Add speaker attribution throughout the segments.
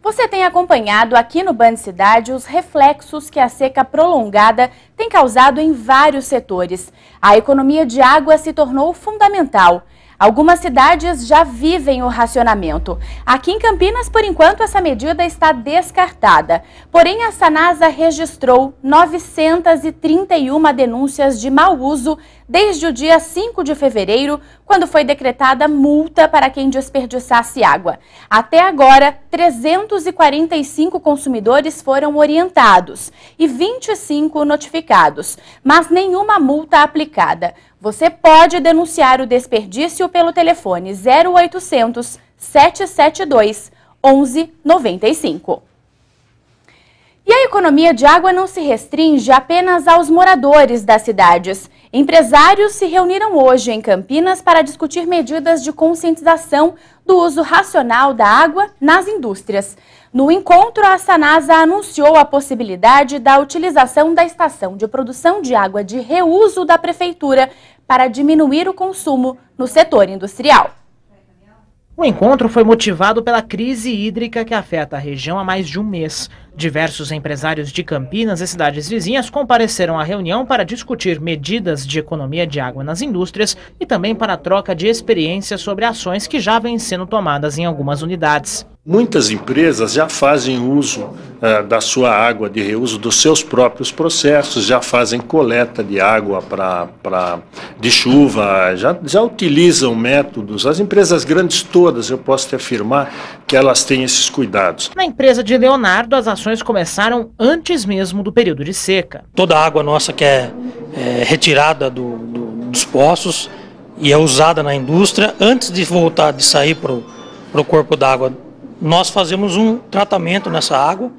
Speaker 1: Você tem acompanhado aqui no Band Cidade os reflexos que a seca prolongada tem causado em vários setores. A economia de água se tornou fundamental. Algumas cidades já vivem o racionamento. Aqui em Campinas, por enquanto, essa medida está descartada. Porém, a Sanasa registrou 931 denúncias de mau uso desde o dia 5 de fevereiro, quando foi decretada multa para quem desperdiçasse água. Até agora, 345 consumidores foram orientados e 25 notificados, mas nenhuma multa aplicada. Você pode denunciar o desperdício pelo telefone 0800 772 1195. E a economia de água não se restringe apenas aos moradores das cidades. Empresários se reuniram hoje em Campinas para discutir medidas de conscientização do uso racional da água nas indústrias. No encontro, a Sanasa anunciou a possibilidade da utilização da estação de produção de água de reuso da prefeitura para diminuir o consumo no setor industrial.
Speaker 2: O encontro foi motivado pela crise hídrica que afeta a região há mais de um mês. Diversos empresários de Campinas e cidades vizinhas compareceram à reunião para discutir medidas de economia de água nas indústrias e também para a troca de experiências sobre ações que já vêm sendo tomadas em algumas unidades.
Speaker 3: Muitas empresas já fazem uso da sua água de reuso, dos seus próprios processos, já fazem coleta de água de chuva, já utilizam métodos. As empresas grandes todas, eu posso te afirmar que elas têm esses cuidados.
Speaker 2: Na empresa de Leonardo, as ações começaram antes mesmo do período de seca.
Speaker 4: Toda a água nossa que é retirada dos poços e é usada na indústria, antes de voltar, de sair para o corpo d'água, nós fazemos um tratamento nessa água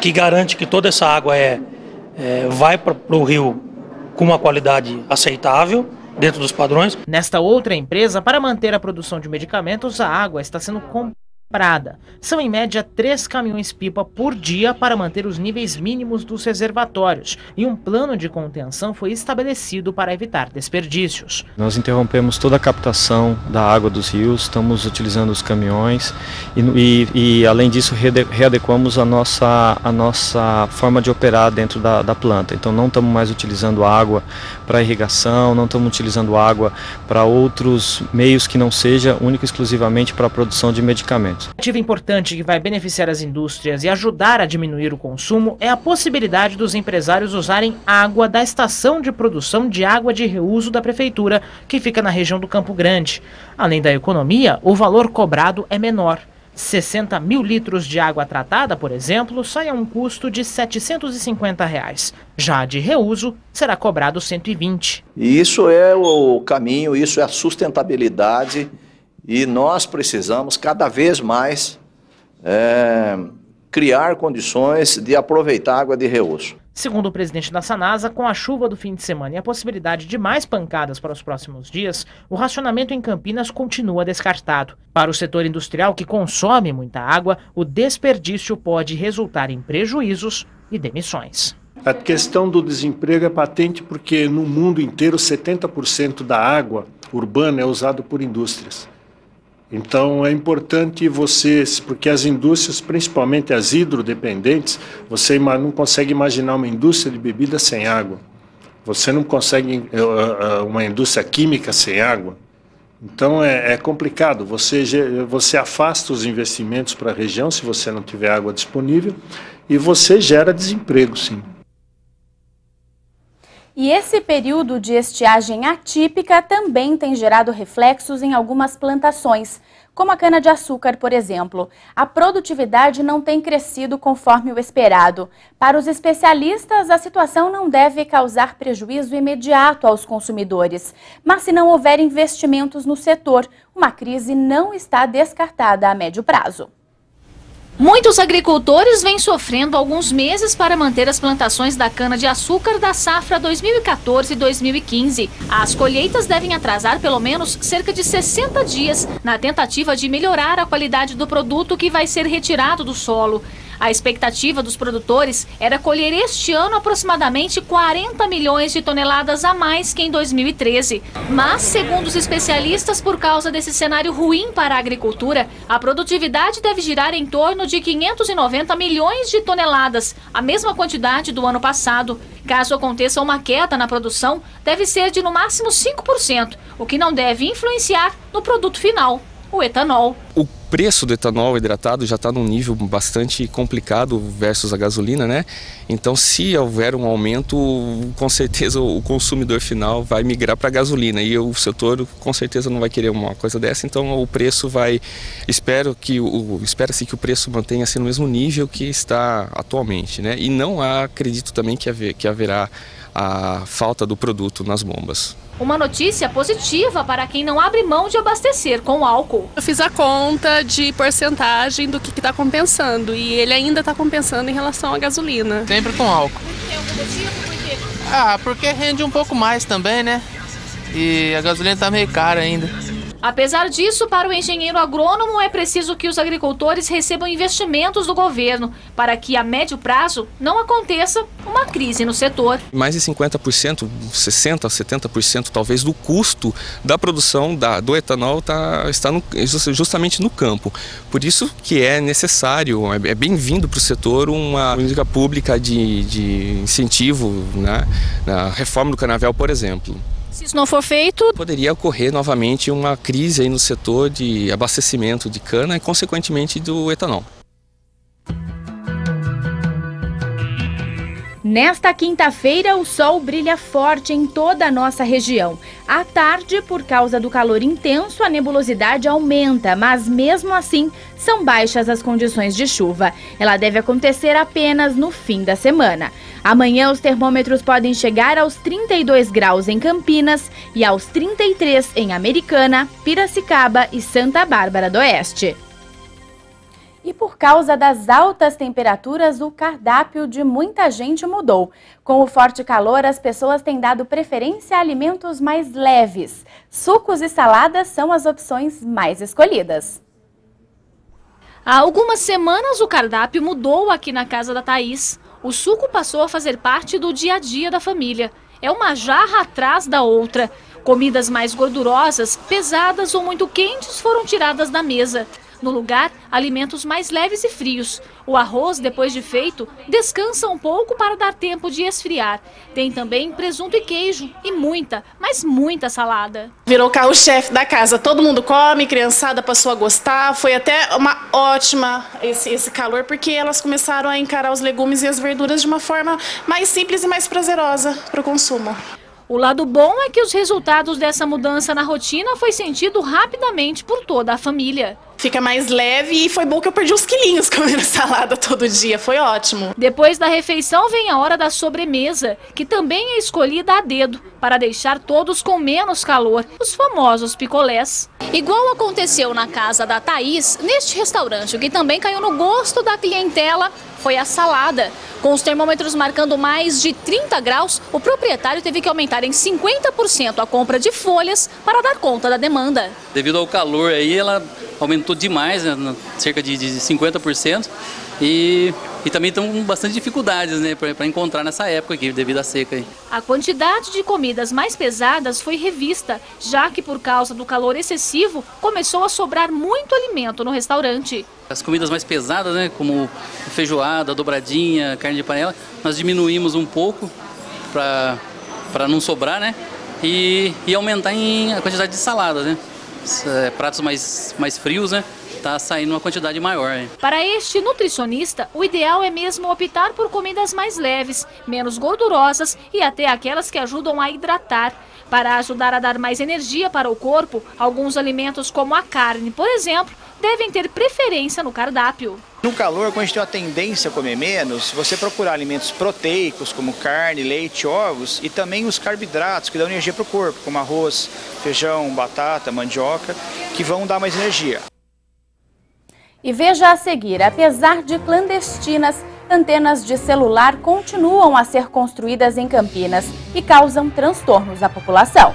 Speaker 4: que garante que toda essa água vai para o rio com uma qualidade aceitável, dentro dos padrões.
Speaker 2: Nesta outra empresa, para manter a produção de medicamentos, a água está sendo comprada. São em média 3 caminhões-pipa por dia para manter os níveis mínimos dos reservatórios e um plano de contenção foi estabelecido para evitar desperdícios.
Speaker 5: Nós interrompemos toda a captação da água dos rios, estamos utilizando os caminhões e além disso readequamos a nossa forma de operar dentro da planta. Então não estamos mais utilizando água para irrigação, não estamos utilizando água para outros meios que não seja única e exclusivamente para a produção de medicamentos.
Speaker 2: Uma iniciativa importante que vai beneficiar as indústrias e ajudar a diminuir o consumo é a possibilidade dos empresários usarem água da estação de produção de água de reuso da prefeitura, que fica na região do Campo Grande. Além da economia, o valor cobrado é menor. 60 mil litros de água tratada, por exemplo, sai a um custo de R$ 750. Já a de reuso será cobrado 120.
Speaker 6: E isso é o caminho, isso é a sustentabilidade. E nós precisamos cada vez mais criar condições de aproveitar a água de reuso.
Speaker 2: Segundo o presidente da Sanasa, com a chuva do fim de semana e a possibilidade de mais pancadas para os próximos dias, o racionamento em Campinas continua descartado. Para o setor industrial que consome muita água, o desperdício pode resultar em prejuízos e demissões.
Speaker 3: A questão do desemprego é patente porque no mundo inteiro 70% da água urbana é usada por indústrias. Então é importante porque as indústrias, principalmente as hidrodependentes, você não consegue imaginar uma indústria de bebida sem água. Você não consegue uma indústria química sem água. Então é complicado, você afasta os investimentos para a região se você não tiver água disponível e você gera desemprego, sim.
Speaker 1: E esse período de estiagem atípica também tem gerado reflexos em algumas plantações, como a cana-de-açúcar, por exemplo. A produtividade não tem crescido conforme o esperado. Para os especialistas, a situação não deve causar prejuízo imediato aos consumidores. Mas se não houver investimentos no setor, uma crise não está descartada a médio prazo.
Speaker 7: Muitos agricultores vêm sofrendo alguns meses para manter as plantações da cana-de-açúcar da safra 2014-2015. As colheitas devem atrasar pelo menos cerca de 60 dias na tentativa de melhorar a qualidade do produto que vai ser retirado do solo. A expectativa dos produtores era colher este ano aproximadamente 40 milhões de toneladas a mais que em 2013. Mas, segundo os especialistas, por causa desse cenário ruim para a agricultura, a produtividade deve girar em torno de 590 milhões de toneladas, a mesma quantidade do ano passado. Caso aconteça uma queda na produção, deve ser de no máximo 5%, o que não deve influenciar no produto final, o etanol.
Speaker 8: O preço do etanol hidratado já está num nível bastante complicado versus a gasolina, né? Então, se houver um aumento, com certeza o consumidor final vai migrar para a gasolina e o setor com certeza não vai querer uma coisa dessa. Então, o preço vai, espera-se que o preço mantenha-se no mesmo nível que está atualmente, né? E não acredito também que haverá a falta do produto nas bombas.
Speaker 7: Uma notícia positiva para quem não abre mão de abastecer com álcool.
Speaker 9: Eu fiz a conta de porcentagem do que está compensando e ele ainda está compensando em relação à gasolina.
Speaker 10: Sempre com álcool.
Speaker 7: Tem algum motivo? Por quê?
Speaker 10: Porque rende um pouco mais também, né? E a gasolina está meio cara ainda.
Speaker 7: Apesar disso, para o engenheiro agrônomo é preciso que os agricultores recebam investimentos do governo para que a médio prazo não aconteça uma crise no setor.
Speaker 8: Mais de 50%, 60% a 70% talvez do custo da produção do etanol está justamente no campo. Por isso que é necessário, é bem-vindo para o setor uma política pública de incentivo, né, na reforma do canavial, por exemplo.
Speaker 7: Se isso não for feito,
Speaker 8: poderia ocorrer novamente uma crise aí no setor de abastecimento de cana e, consequentemente, do etanol.
Speaker 1: Nesta quinta-feira, o sol brilha forte em toda a nossa região. À tarde, por causa do calor intenso, a nebulosidade aumenta, mas mesmo assim, são baixas as condições de chuva. Ela deve acontecer apenas no fim da semana. Amanhã, os termômetros podem chegar aos 32 graus em Campinas e aos 33 em Americana, Piracicaba e Santa Bárbara do Oeste. E por causa das altas temperaturas, o cardápio de muita gente mudou. Com o forte calor, as pessoas têm dado preferência a alimentos mais leves. Sucos e saladas são as opções mais escolhidas.
Speaker 7: Há algumas semanas o cardápio mudou aqui na casa da Thaís. O suco passou a fazer parte do dia a dia da família. É uma jarra atrás da outra. Comidas mais gordurosas, pesadas ou muito quentes foram tiradas da mesa. No lugar, alimentos mais leves e frios. O arroz, depois de feito, descansa um pouco para dar tempo de esfriar. Tem também presunto e queijo e muita, mas muita salada.
Speaker 9: Virou o carro-chefe da casa. Todo mundo come, criançada passou a gostar. Foi até uma ótima esse calor, porque elas começaram a encarar os legumes e as verduras de uma forma mais simples e mais prazerosa para o consumo.
Speaker 7: O lado bom é que os resultados dessa mudança na rotina foi sentido rapidamente por toda a família.
Speaker 9: Fica mais leve e foi bom que eu perdi uns quilinhos comendo salada todo dia, foi ótimo.
Speaker 7: Depois da refeição vem a hora da sobremesa, que também é escolhida a dedo, para deixar todos com menos calor, os famosos picolés. Igual aconteceu na casa da Thaís, neste restaurante, o que também caiu no gosto da clientela foi a salada. Com os termômetros marcando mais de 30 graus, o proprietário teve que aumentar em 50% a compra de folhas para dar conta da demanda.
Speaker 11: Devido ao calor aí, ela aumentou demais, né, cerca de 50%, e também estão com bastante dificuldades, né, para encontrar nessa época aqui, devido à seca aí.
Speaker 7: A quantidade de comidas mais pesadas foi revista, já que por causa do calor excessivo, começou a sobrar muito alimento no restaurante.
Speaker 11: As comidas mais pesadas, né, como feijoada, dobradinha, carne de panela, nós diminuímos um pouco para não sobrar, né, e aumentar a quantidade de saladas, né. Pratos mais frios, né? Tá saindo uma quantidade maior. Hein?
Speaker 7: Para este nutricionista, o ideal é mesmo optar por comidas mais leves, menos gordurosas e até aquelas que ajudam a hidratar. Para ajudar a dar mais energia para o corpo, alguns alimentos como a carne, por exemplo, devem ter preferência no cardápio.
Speaker 12: No calor, quando a gente tem uma tendência a comer menos, você procurar alimentos proteicos, como carne, leite, ovos, e também os carboidratos, que dão energia para o corpo, como arroz, feijão, batata, mandioca, que vão dar mais energia.
Speaker 1: E veja a seguir, apesar de clandestinas, antenas de celular continuam a ser construídas em Campinas e causam transtornos à população.